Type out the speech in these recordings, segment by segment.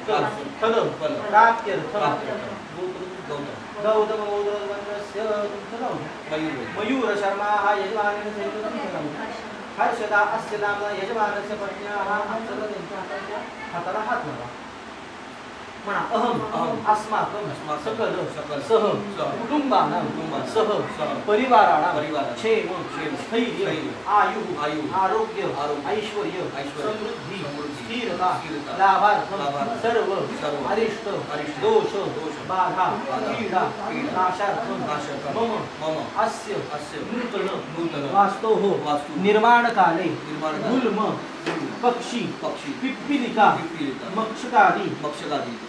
फल प्राप्त्यर्थम गौतम गौतमस्य मयूर शर्मा हा यजमानेन सहितं हर्षदा अस्य नाम यजमानस्य पत्न्याः अप्सरः हाताला हात लावा म्हणा अहम अस्माकं सकल सह कुटुंबानां सह परिवाराणां क्षेम स्थैर्य आयु आरोग्य ऐश्वर्य समृद्धी स्थिरता लाभार्थं सर्व अरिष्ट दोष बाधा पीडा नाशार्थं मम अस्य नूतन वास्तोः निर्माण काले गुल्म पक्षी पिप्पिलिका मक्षकादि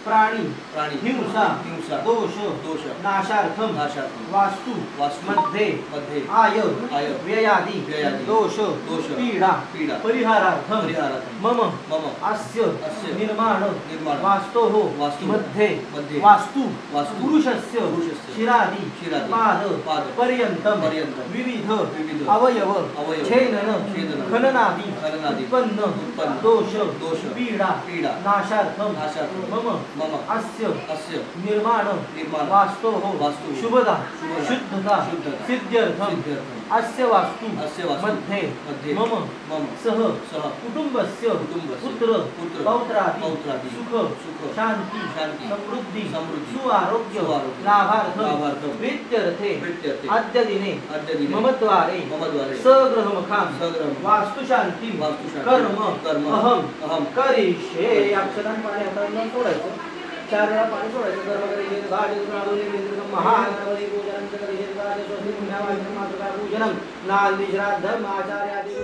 प्राणी हिंसा दोष नाशार्थम वास्तु मध्ये आय व्ययादि दोष पीडा परिहारार्थम मम अस्य निर्माण वास्तोः मध्ये वास्तु पुरुषस्य शिरादि पाद पर्यंतम विविध अवयव छेदन खननादि उत्पन्न दोष पीडा नाशार्थम मम अस्य निर्माण वास्तोः शुभदा शुद्धता सिद्ध्यर्थम अस्य वास्तु मध्ये मम सह कुटुंबस्य पुत्र पौत्रादि सुख शांति समृद्धि सुआरोग्य लाभार्थम प्रीत्यर्थे अद्य दिने मम द्वारे सगृहमुखां वास्तु शांति कर्म अहम करिष्ये अक्षरां पाणी हातानं सोडायचं 4 वेळा पाणी सोडायचं कर्म करिष्ये गाडी उन्हाळून महागणपती पूजनं करिष्ये गाडी स्वस्ति पुण्यावाचनं मातृका पूजनं नांदी श्राद्धम आचार्यादि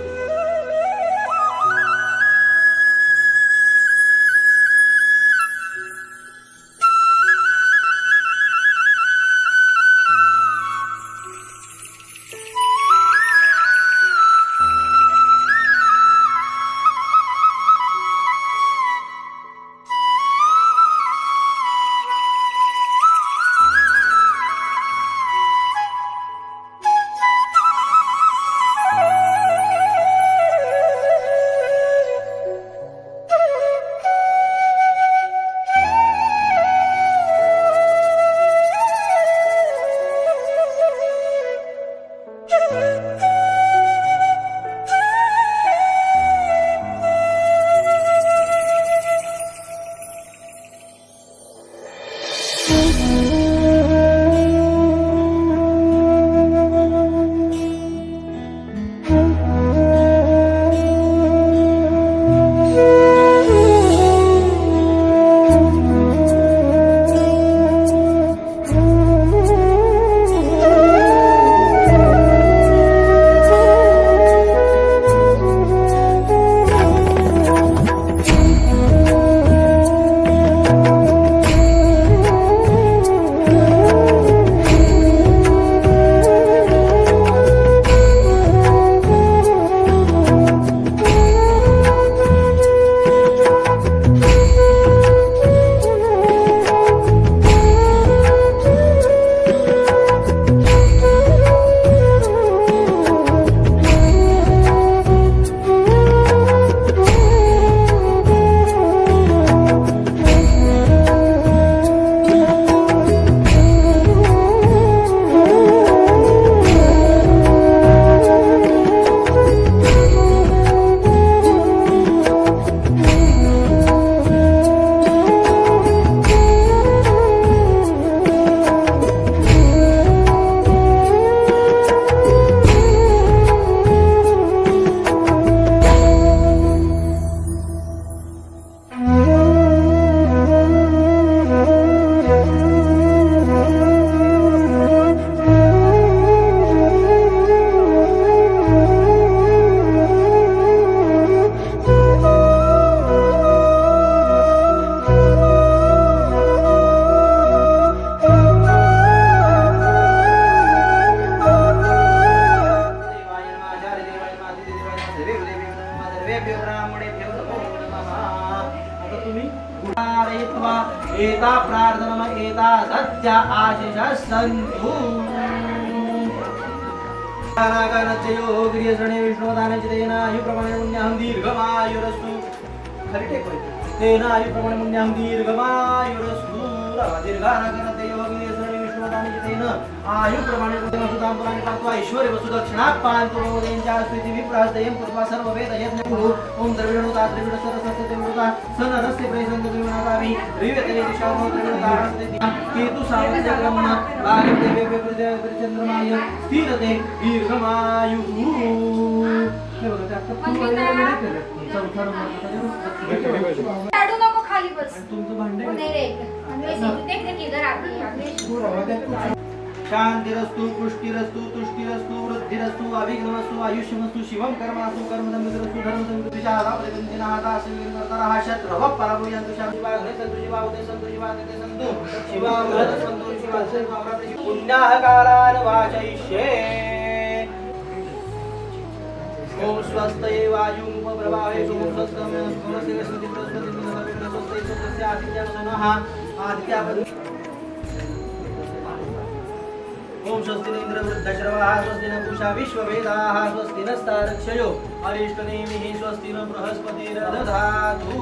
एता प्रार्थना एता सत्य आशिष सन्तु नागनचयो गिरियसणे विष्णुदानचितेन युप्रमाणे पुण्यं दीर्घमायुरस्तु खरी टेक तेन आयुप्रमाणे पुण्यां दीर्घमायुरस्तु दीर्घानागनते योगी सर्वे विष्णुदानि तेन आयुप्रमाणे पुण्यां सुतां पुराणे पात्वा ऐश्वर्य वसुदक्षिणा पान्तु भवदेंच्या स्थिति विप्रास्तयं कृत्वा सर्ववेद यज्ञ ओम द्रविणोता द्रविण सरस्वती द्रविणोता सनरस्य प्रैसंग द्रविणोताभि रिवेते दिशामो द्रविणोतारस्ते केतु सावत्य ब्रह्म भारते वेवे चंद्रमाय स्थिरते दीर्घमायुः हे बघा ते आता तू चौथा नंबर काढू नको खाली बस तुमचं भांडे नाही रे देख देख इधर आती शांतिरस्तु पुष्टिरस्तु तुष्टिरस्तु वृद्धिरस्तु अभिघ्नमस्तु आयुष्यमस्तु शिवं कर्मास्तु कर्मदमिरस्तु धर्मदमिरस्तु विचारापरिवंदिनादासिविर्नतरः शत्रवः पराभूयन्तु शान्तिवाग्ने सन्तु शिवावते सन्तु शिवादिते सन्तु शिवामृत सन्तु शिवामृत पुण्याः कालान् वाचयिष्ये ओम स्वस्तये वायुं प्रभावे स्वस्तमे स्वस्य स्वस्ति प्रस्पति स्वस्ति स्वस्य आदित्यानः आदित्यापदि ओम स्वस्ति इंद्र वृद्धश्रवाः स्वस्ति न पूषा विश्ववेदाः स्वस्ति नस्तारक्षयो अरिष्टनेमिः स्वस्ति न बृहस्पतिर्दधातु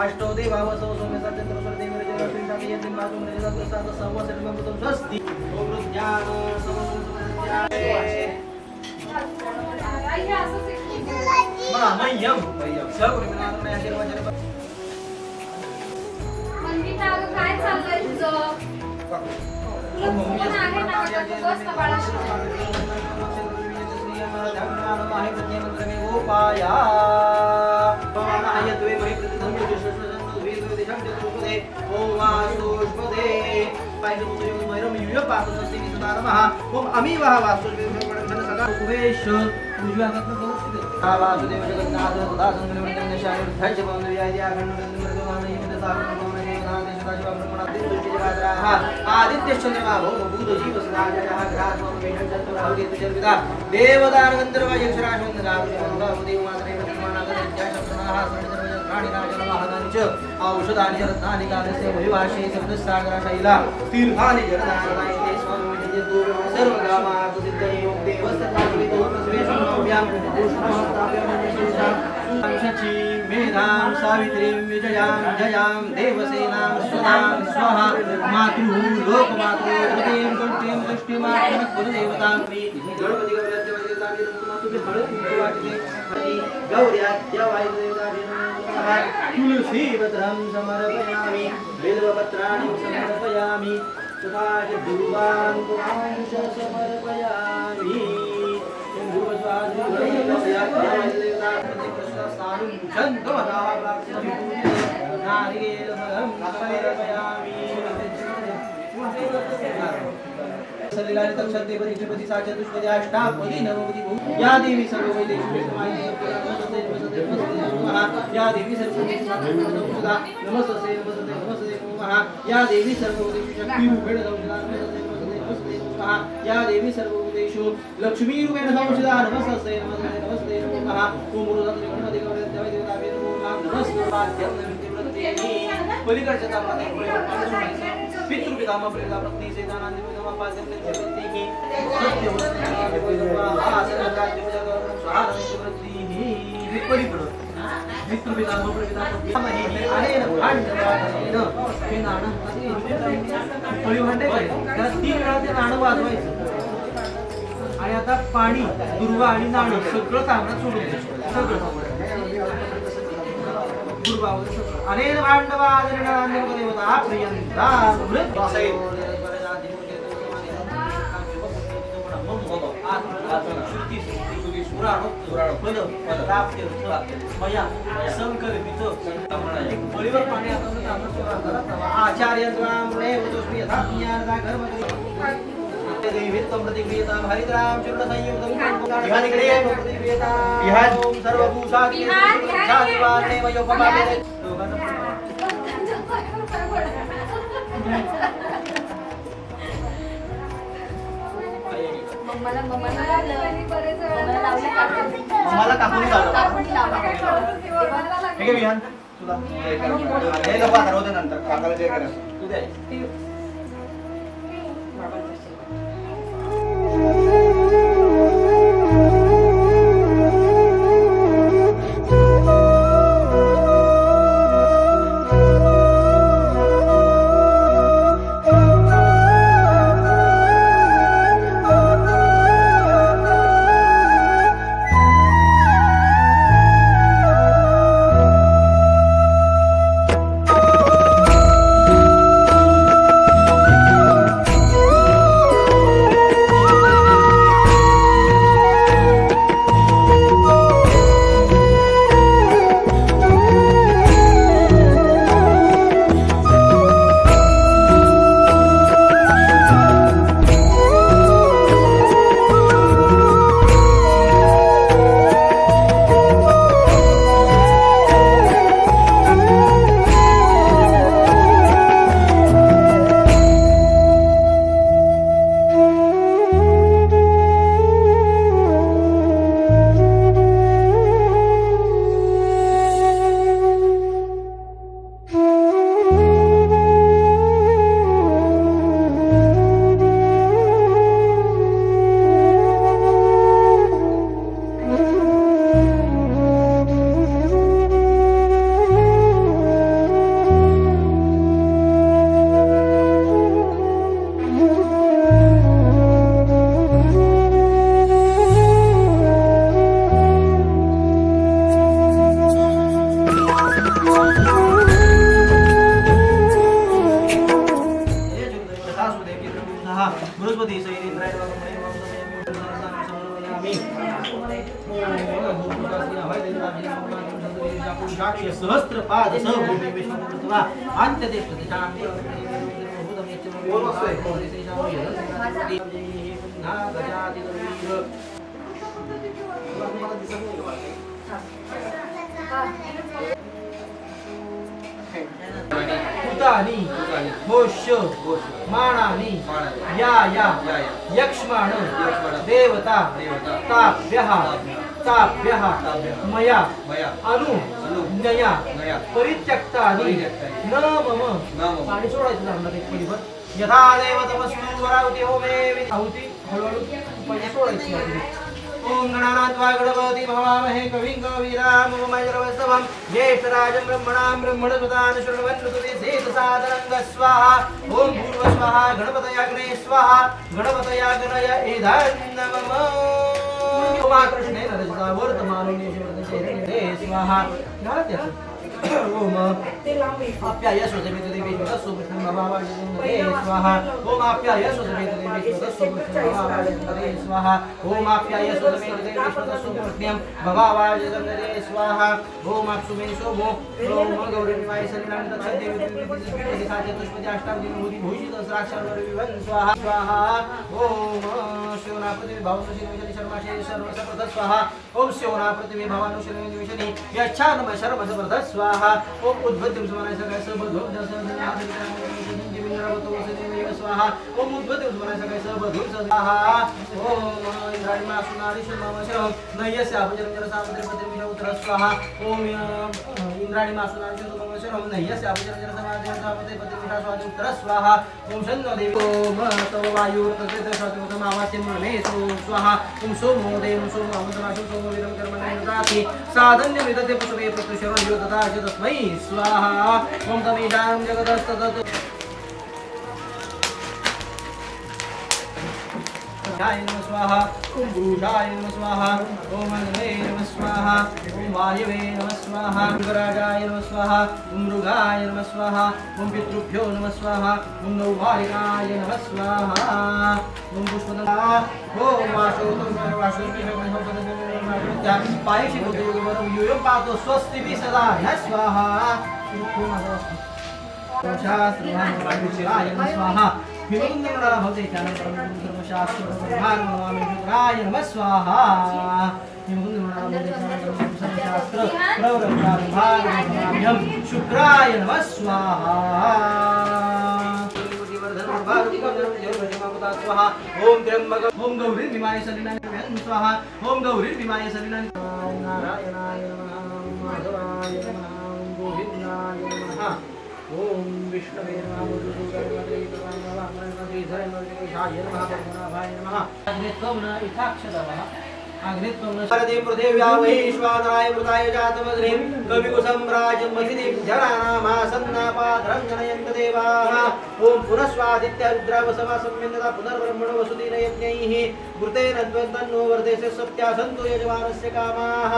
अष्टौ देवावसौ सौम्य सत्येन्द्र स्वस्ति विरजय यज्ञ मातुं निजदत्त संवत्सरमृतं स्वस्ति ओम रुद्यान समसंसमत्याय मह्यं सगुरुनाथने आशीर्वाद मंदिरा काय चाललंय तुझं कोण आहे ना बस ना बाळा गोपाया पवनाय द्वे महि प्रतिधम्य विश्वसंतो द्वे दिशं चतुर्पदे ओम वासुष्पदे पायसुयो मैरम युय पातुसस्ति विसुदानमः ओम अमीवः वासुष्पदे सदा उपवेश उजव्या हातात करू वासुदेव जगन्नाथ तथा संगणमंडल शारीर धैर्य बंधुयाय आगणमंडल आदित्य चंद्रमा बुध जीव सदाजयः ग्रासवं वेदं चतुराहुति चर्विदा देवदान गंधर्व यक्षराशोन्दरावदेव मात्रे प्रतिमानागत्याशब्दनाः सर्वजर्वजत्राणि राजनमहादानि च औषधानि च रत्नानि कालस्य वैवाशे सप्तसागरशैला तीर्थानि जगन्नाथायते स्वामिजयतु सर्वकामार्थसिद्धये ओम देवस्तथावितो प्रसवेशं शची मेधां सावित्रीं विजयां जयां देवसेनां स्वधां स्वाहा मातृः लोकमातृ हृदयं कण्ठें दृष्टिमात्मनः कुलदेवतां गणपति गौर्याद्य वायुदेवताभ्यः तुलसीपत्रं समर्पयामि बिल्वपत्राणि समर्पयामि तथा च दुर्वान् पुराणं च समर्पयामि या देवी सर्ववैदेषु या देवी नमस्ते या देवी सर्ववैदेषु शक्तिरूपेण या देवी सर्वभूतेषु लक्ष्मीरूपेण संस्थिता नमस्ते नमस्ते नमस्ते नमः ओम गुरुदत्त गणपति गौरदेव देवताभ्यो नमः नमस्ते पाद्यं निवृत्तेहि पलिकडच्या तामाने पितृपितामह प्रेता पत्नी सेनानांदी पितामह पाद्यं निवृत्तेहि सत्यवस्ताः आसनराज्य जगत स्वाहा निवृत्तेहि विपरीत पितृपितामह प्रेता पत्नी आहेन भांडवानेन हे नाणं पळी भांडे काय त्याला 3 वेळा ते नाणं वाजवायचं आणि आता पाणी दुर्वा आणि नाणं सगळं तांबडा सोडून द्यायचं सगळं दुर्वा अनेन भांडवादरेण देवता प्रियंता मृत आचार्य मला कापून ठीक आहे विहान तुला हे नको आता रोज नंतर काकाला जे करा तू दे बृहस्पति सैरेन्द्राय सहस्त्रपाद भूतानी होश मानानी या यक्ष्माण देवता ताभ्यः मया अनु नया परित्यक्तानि न मम पाणी सोडायचं लागणार एक परिभर यथा देवतमस्तु वरावती होमे आहुती हळूहळू पाणी सोडायची ओम गणानात्वा गणपति भवामहे कविं कवीरामोमयरवस्तवं ज्येष्ठराजं ब्रह्मणां ब्रह्मणसुतान् शृण्वन्नुतुते सेतसादरङ्ग स्वाहा ओम भूर्व स्वाहा गणपतयाग्ने स्वाहा गणपतयाग्नय एधान्नमम कृष्णे रजता वर्तमाने स्वाहा ओम आप्याय स्वसमेत देवी तस्सुभ्रं भवावाजनते स्वाहा ओम आप्याय स्वसमेत देवी तस्सुभ्रं भवावाजनते स्वाहा ओम आप्याय स्वसमेत देवी तस्सुभ्रं भवावाजनते स्वाहा ओम अक्षुमे शोभो ओम गौरीवाय सलिलां तत्सदेवी साचतुष्पति अष्टावधि भूति भूषित सहस्राक्षर विवन स्वाहा स्वाहा ओम शिवनापति भवनुशिवशनि शर्मा सर्व सर्वद स्वाहा ओम शिवनापति भवानुशिवशनि विशनि यच्छानम शर्म सर्वद स्वाहा ओम उद्भद्यं समानाय सकाय सबधो स्वाहा ओम उद्भद्यं समानाय सकाय सबधो स्वाहा ओम इंद्राणि मासुनारि शर्माशरम नयस्यापजरं सामद्रपतिं उत्तर स्वाहा ओम इंद्राणि मासुनारि शर्माशरम नयस्यापजरं सामद्रपतिं उत्तर स्वाहा ओम शन्नो देवी ओम तव वायु तत्समावास्यं मे स्वाहा ओम सोमो देवं सोमो अमृतमाशं सोमो वीरं कर्मणि ददाति साधन्यं विदते पुष्पे पुष्पशरणं यो ददाति तस्मै स्वाहा ओम तमेषां जगदस्ततत् नमः स्वाहा ओम भूषाय नमः स्वाहा ओम अग्नये नमः स्वाहा ओम वायवे नमः स्वाहा शिवराजाय नमः स्वाहा ओम मृगाय नमः स्वाहा ओम पितृभ्यो नमः स्वाहा ओम नौवारिकाय नमः स्वाहा ओम पुष्पदला ओम वासो पायशी बुद्धियोगवरं यूयं पातो स्वस्तिभिः सदा नः स्वाहा शास्त्रवाय नमः स्वाहा विनोदनमना भवते ज्ञानं धर्मशास्त्रराय नमः स्वाहा शास्त्र प्रवृत्तारं शुक्राय नमः स्वाहा स्वाहा ओम त्र्यंबक ओम गौरी विमाय सलिलाय स्वाहा ओम गौरी विमाय सलिलाय नारायणाय नमः माधवाय नमः गोविंदाय नमः ओम विष्णवे नमः गुरुदेवाय नमः अग्नित्वं इथाक्षरः अग्नित्वं सरदे पृथिव्या वैश्वानराय मृताय जातमग्निं कविकुसम्राजं महिनीं जनानामासन्नापात्रं जनयन्त देवाः ओम पुनस्वादित्य रुद्रावसवा सम्मिन्नता पुनर्ब्रह्मणो वसुदीन यज्ञैः घृतेन द्वन्द्वन्नो वर्धेस्य सत्या सन्तु यजमानस्य कामाः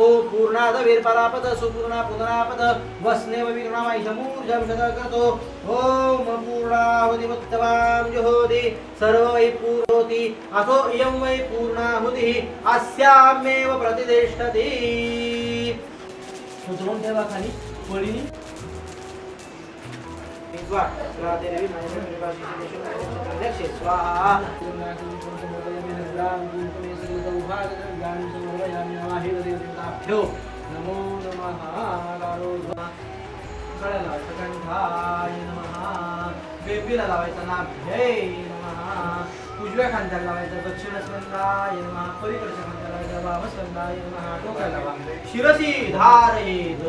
ओम पूर्णादवीर्परापद सुपूर्णा पुनरापद वस्नेव विघ्नमायशमूर्जं शतक्रतो ओम पूर्णाहुतिमुत्तमां जुहोति सर्व वै पूर्णोति अथो इयं वै पूर्णाहुतिः अस्यामेव प्रतिष्ठति उतरून ठेवा खाली पळीनी देवी स्वाहा नमो नमः कंठाय नमः बेबीला लावायचा नाभ्यै नमः उजव्या खांद्याला लावायचा दक्षिण स्कंदाय नमः पलीकडच्या खांद्याला लावायचा वामस्कंदाय नमः डोक्याला लावा शिरसी धारयेत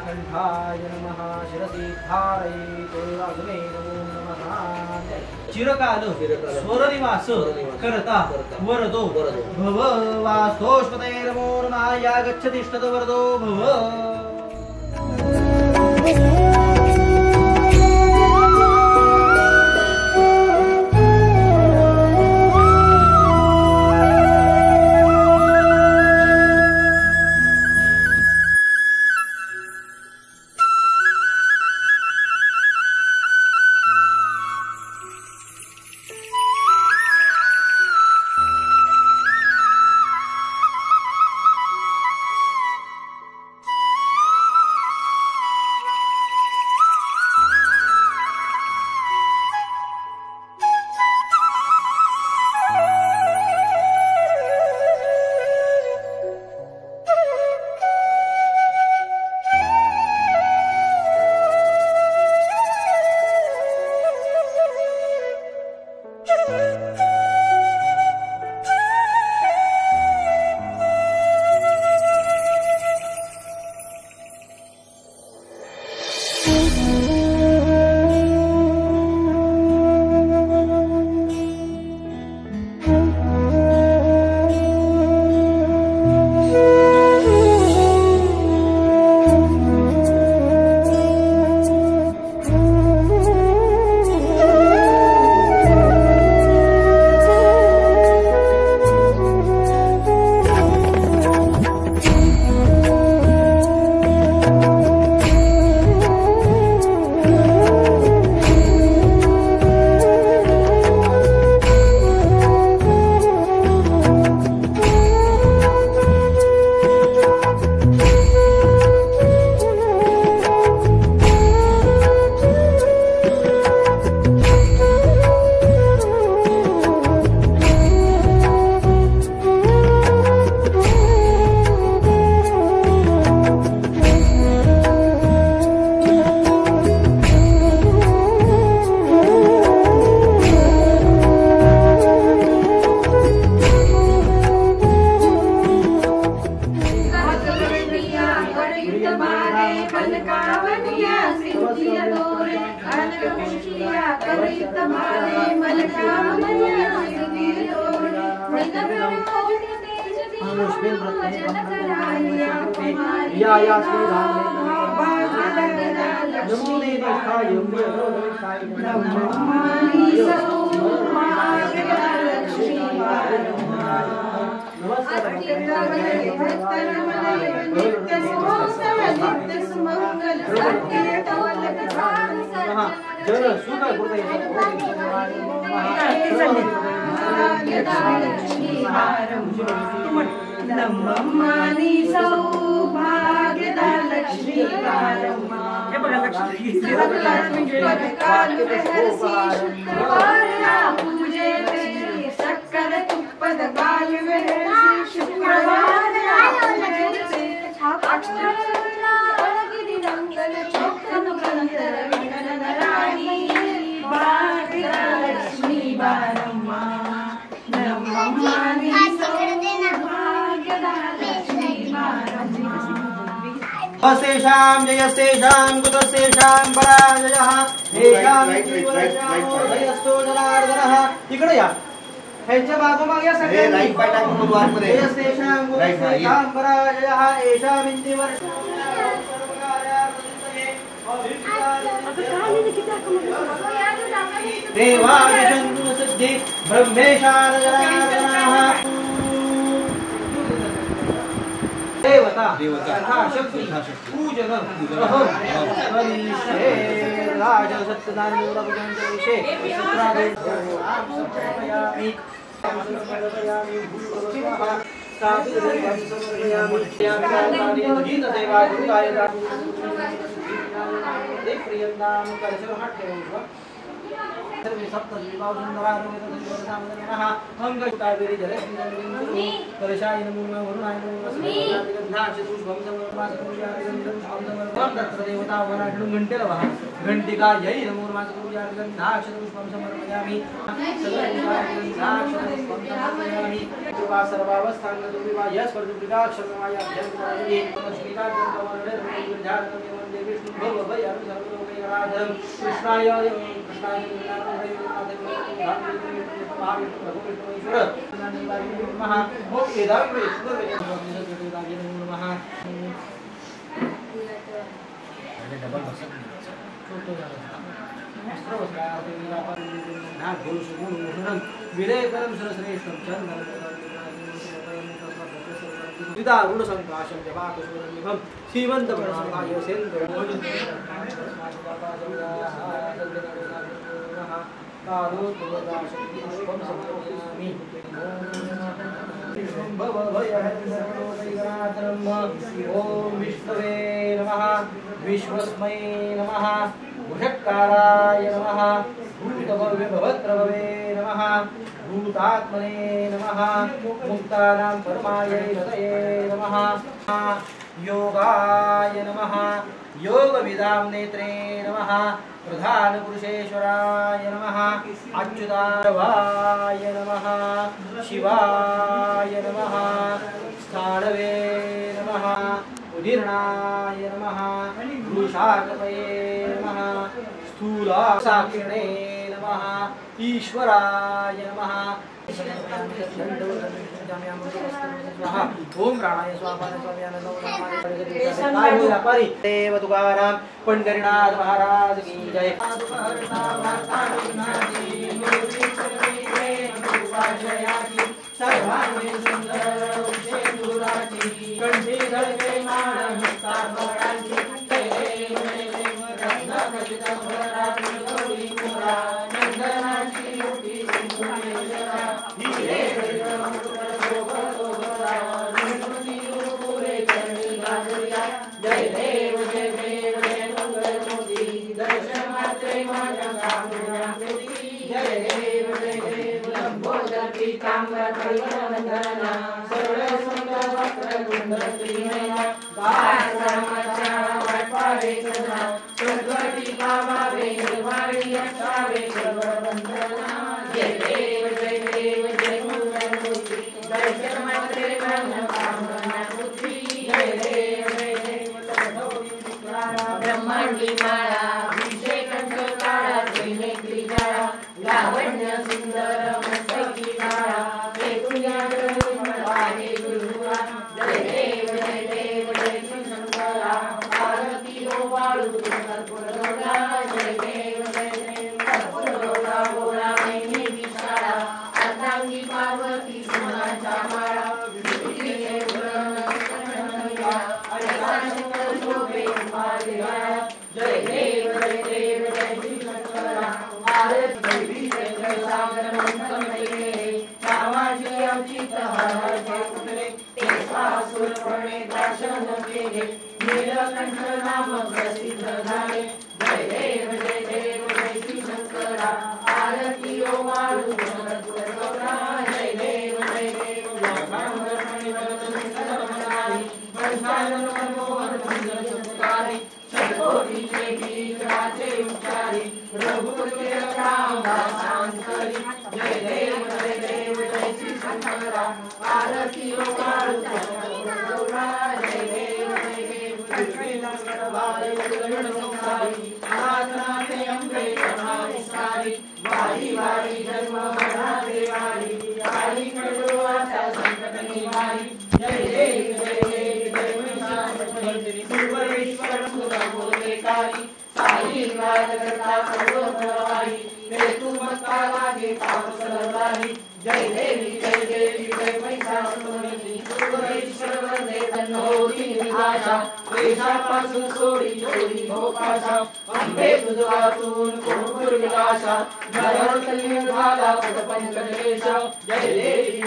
कंठाय नमः शिरसी धारयेत अग्ने नमो नमः चिरकाल स्वरनिवास करता वरदो भव वास्तोष्पते नमो नमः या गच्छतिष्ठत वरदो भव नमम्मानि सौभाग्यदा लक्ष्मी वारम्मा हे बघा लक्ष्मी शुक्रवार पूजे सक्कर तुप्पद गालवे शुक्रवार अक्षरगिरी रंगल चौकन कंदर विघ्नराणी भाग्यदा लक्ष्मी वारम्मा नमम्मानि अशेषां जयस्तेषां कुतस्तेषां पराजयः येषां जयस्तो जनार्दनः इकडे या ह्याच्या मागोमाग या सगळे लाईट पाय टाकून बघू आतमध्ये जयस्तेषां कुतस्तेषां पराजयः येषां इंदिवर देवादिशन्तु सिद्धि ब्रह्मेशान जनार्दनः देवता शक्ति पूजन राज सत्यदान घंटिका जय नमो समर्पयामि कृष्णाय श्रीमंत ओम विष्णवे नमः विश्वस्मै नमः भुषत्काराय नमः भूतभव्यभवत्रभवे नमः भूतात्मने नमः मुक्तानां परमायै हृदये नमः योगाय नमः योगविदां नेत्रे नमः प्रधान पुरुषेश्वराय नमः अच्युताय नमः शिवाय नमः स्थाणवे नमः उदीर्णाय नमः वृषाकपये नमः स्थूलासाक्षिणे नमः ईश्वराय नमः ओम प्राणाय स्वाहा देव तुकाराम पंढरीनाथ महाराज की जय सर्वांगी सुंदर उज्जैनुराची कंठी धरके मान मुक्ताभरांची नंदनाची मोठी जय देव जय देव जय मंगल मोदी दर्शन मात्रे माझ्या जय देव लंबोदर पीतांबर परिवंदना सरळ सुंदर वक्र कुंडल त्रिनयना गाय समाचार वाटपावे सदा स्वर्गटी पावावे निर्वाणी असावे सर्ववंदना जय देव जय मंगल मोदी दर्शन मात्रे माझ्या कामना बुद्धी जय देव ब्रह्मांड फुली माळा अभिषेक काळा त्रिनेत्री जाळा लावण्य सुंदर मस्तकी काळा हे तुझ्या आहे गुरुवा जय देव जय शंकरा आरती ओवाळू कर्पूरगौरा जय देव कर्पूरगौरा गोरा मैनी विशाळा अर्धांगी पार्वती सोनाच्या माळा जय देव जय शंकरा आरती सागर मंत्र कामाची आमची हर कुठले ते सासुरपणे दर्शन केले नीलकंठ नाम प्रसिद्ध झाले जय देव जय श्री शंकरा आरती ओवाळू कर्पूरगौरा जय देव षट्कोटीचे गीताचे उच्चारी रघुपती शांतरी जय देव जय श्री शंकरा आरती ओवाळू कर्पूरगौरा जय देव आराधनाते अंबे प्रणामी वारी वारी जन्म मनाते वारी वारी कडुआचा संकट निवारी जय देव सुरेश्वर सुरा बोलेकारी साई वाद करता सर्वप्रवाही ते तू मत्ता लागे पाप सर्वाही जय देवी जय महिषासुरमर्दिनी सुरेश्वर वंदे तन्नोती विनाशा वेशापासून सोडी चोरी भोपाशा अंबे तुझवातून कोणपूर विलाशा नरहरतल्य झाला पटपंचलेशा जय देवी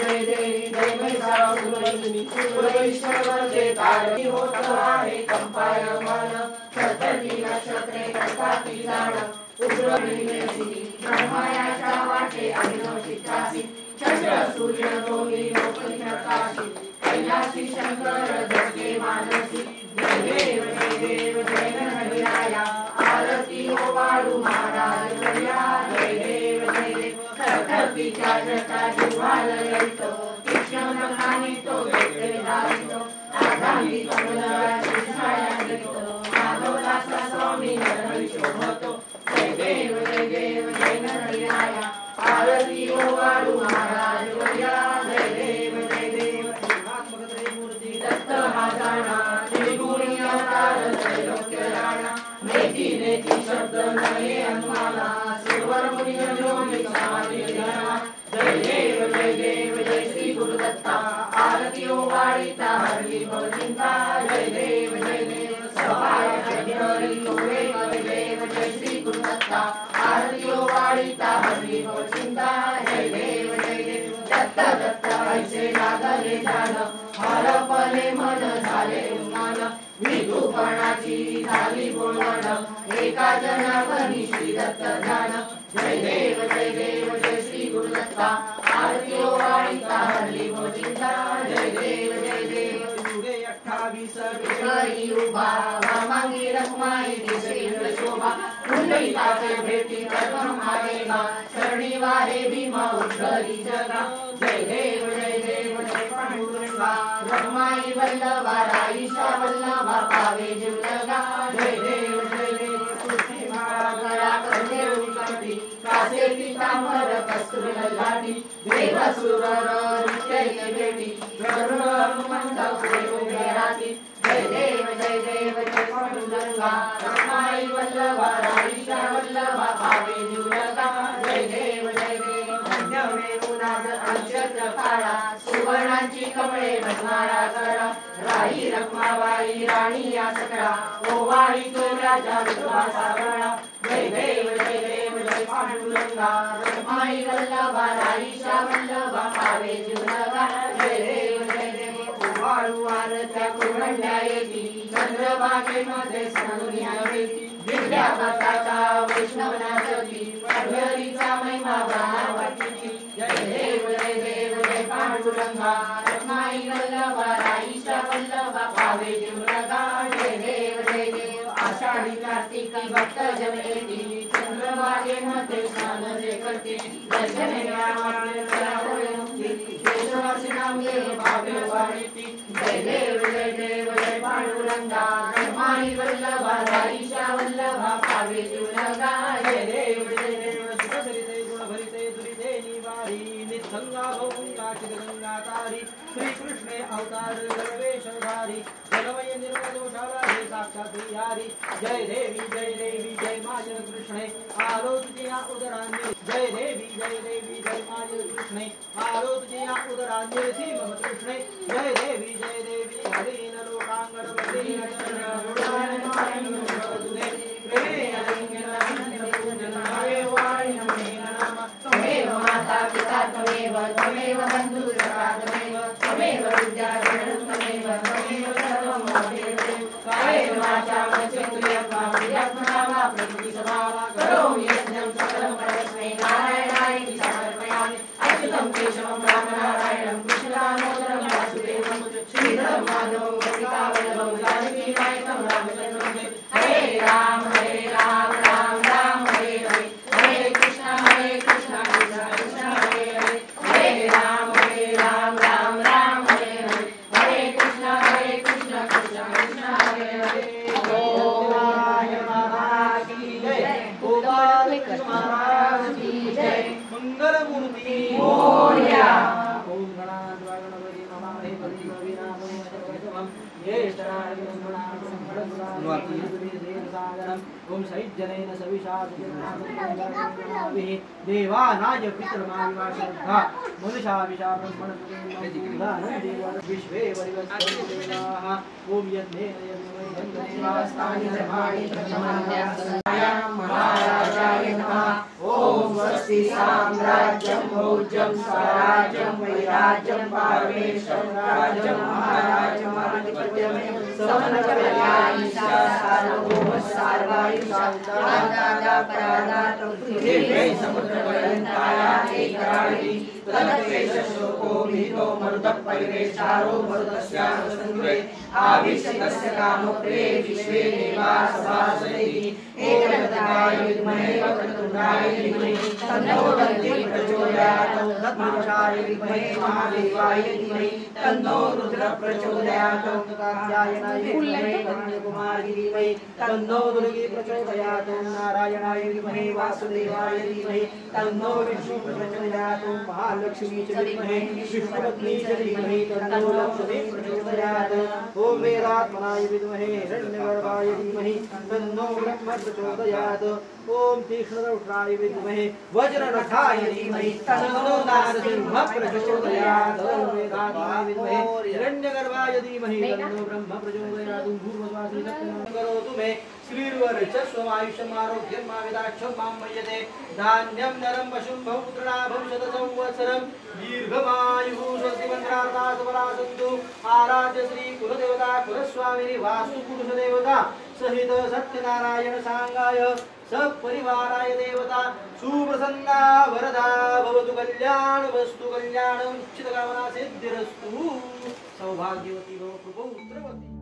जय महिषासुरमर्दिनी सुरेश्वर वंदे तारणी होत आहे कंपायमान सतती नक्षत्रे कसताती जाण उग्रविनेसी ब्रह्मायाच्या वाटे अभिनव चित्रासी चंद्र सूर्य दोन्ही लोकनी प्रकाशी कैलासी शंकर जगे मानसी जय देव जय गणराया आरती ओवाळू महाराज करिया जय देव सरस्वतीच्या जटा जिव्हाल येतो तीक्ष्ण नखानी तो देते दारितो आधांगी कमलाची छाया घेतो माधवदासा स्वामी नरहरी शोभतो जय देव जय गणराया आरती ओवाळू महाराज करिया जय देव दत्त हा जाणा त्रिगुणी अवतार त्रैलोक्य राणा नेती नेती शब्द नये अनुमाना सुरवर मुनी योगी समाधी ध्याना जय देव जय श्री गुरुदत्ता आरती ओवाळीता हरली भवचिंता जय देव सवाय हरी तोरे देव जय श्री गुरुदत्ता आरती ओवाळीता हरली भवचिंता जय देव दत्त दत्त ऐसे लागले जाण हरपले मन झाले उन्मान विधूपणाची झाली बोलवण एका जनावरी श्री दत्त ध्यान जय देव जय श्री गुरुदत्ता आरती ओवाळीता हरली भवचिंता जय देव 28 विषयी उभा वामांगी रखमाई दिसे शोभा कुंडलिकाचे भेटी प्रथम आलेला शरणी वारे भीमा उद्धरी जगा जय देव जय पांडुरंगा रखमाई वल्लभा राईशा वल्लभा पावे जुलगा जय देव तुझी माळा गळा कंठे उलटी कासे पितांबर कस्तुरी लाटी देव सुरर नित्य भेटी गरुड हनुमंत पुढे उभे राहती जय देव पांडुरंगा रखमाई वल्लभा राईशा वल्लभा पावे जुलगा जय देव अक्षत्र काळा सुवर्णाची कमळे भस्माळा करा राई रखमाबाई राणी या सकळा ओवाळी तो राजा विश्वासा गळा जय देव पांडुरंगा रखमाई वल्लभा राईशा वल्लभा पावे जुलगा जय देव ओवाळू आरत्या कुरंड्या येती चंद्रभागेमध्ये सोनुया येती दिव्या भक्ताचा वैष्णवनाची पंढरीचा महिमा वाटती जय देव पांडुरंगा रखमाई वल्लभा राईशा वल्लभा पावे जुलगा जय देव आषाढी कार्तिकी भक्त जन येती चंद्रभागेमध्ये स्नान जे करते दर्शन सुरसिनांगे भावे वाणिति जय देव जय पांडुरंगा ब्रह्माणी वल्लभा ईशा वल्लभा पावे जीवनगा जय देव सुखसरिते गुणभरिते दुरिते निवारी नित्संगा भवंगा चिदगंगा तारी श्री कृष्णे अवतार सर्वेशधारी जलमय निर्मलोषावारे साक्षात् हरि जय देवी जय माय कृष्णे आलो तुझ्या उदरांगे जय देवी जय माय कृष्णे आलो तुझ्या उदरांगे सी मम कृष्णे जय देवी हरीन लोकांगण वदीन चरण त्वमेव माता पिता त्वमेव बन्धु त्वमेव विद्या त्वमेव सर्वं कायेन वाचा मनसेन्द्रियर्वा क्रियात्मना वा प्रकृतिसमा करोमि यज्ञं सकलं परस्मै नारायणाय समर्पयामि अच्युतं केशवं रामनारायणं कृष्णदामोदरं वासुदेवं श्रीधरं माधवं गोपिकावल्लभं जानकीनायकं रामचन्द्रं हरे राम राम राम हरे हरे हरे कृष्ण कृष्ण कृष्ण हरे हरे हरे राम राम राम हरे हरे हरे कृष्ण कृष्ण कृष्ण हरे हरे महाराज की जय गोपाल महाराज की जय मंगल मूर्ति मोरया ओम गणाधिपति गणपति नमः हे पति विनामय जगतम ज्येष्ठराय ओम सैज्जनेन सविशादिभिः देवानाय पितृमाविवाश्रद्धा मनुषा विशा ब्रह्मणः विश्वे वरिवस्ताः ओम यज्ञेन यज्ञेवास्तानि धर्माणि महाराजाय नमः ओम स्वस्ति साम्राज्यं भोज्यं स्वराज्यं वैराज्यं पारमेश्वरं राज्यं महाराजं आधिपत्यं समन्वयामि सार्वभौम सार्वायुषा दादा परादा पृथिवी समुद्रपर्यन्ताया एकराणि तदपेशो भीतो मरुतः परिवेशारो मरुतस्यानुसन्धे आविष्टस्य कामप्रे विश्वे देवाः सभासयति एकरथाय विद्महे वक्रतुण्डाय धीमहि तन्नो दन्ति प्रचोदयात् तन्मनुषाय विद्महे महादेवाय धीमहि तन्नो रुद्रः प्रचोदयात् कात्यायनाय विद्महे कन्याकुमारी धीमहि तन्नो दुर्गे प्रचोदयात् नारायणाय विद्महे वासुदेवाय धीमहि तन्नो विष्णुः प्रचोदयात् महालक्ष्मी च विद्महे विष्णुपत्नी च धीमहि तन्नो लक्ष्मी प्रचोदयात् ओम वेदात्मनाय विद्महे हिरण्यगर्भाय धीमहि तन्नो ब्रह्म प्रचोदयात् ओम तीक्ष्णदंष्ट्राय विद्महे वज्ररथाय धीमहि तन्नो नारसिंहः प्रचोदयात् ओम वेदात्मनाय विद्महे हिरण्यगर्भाय धीमहि तन्नो ब्रह्म प्रचोदयात् भूर्भुवस्सुः सत्यं करोतु मे श्रीर्वर्चस्वमायुष्यम् आरोग्यम् आविदाक्षं मां मय्यते धान्यं नरं पशुं बहुपुत्रणाभं शतसंवत्सरं दीर्घमायुः स्वस्तिमन्त्रार्थासुफलासन्तु आराध्य श्री कुलदेवता कुलस्वामिनी वास्तुपुरुषदेवता सहित सत्यनारायण सांगाय सपरिवाराय देवता सुप्रसन्ना वरदा भवतु कल्याणवस्तु कल्याणं चित्तकामना सिद्धिरस्तु सौभाग्यवती भव पुत्रवती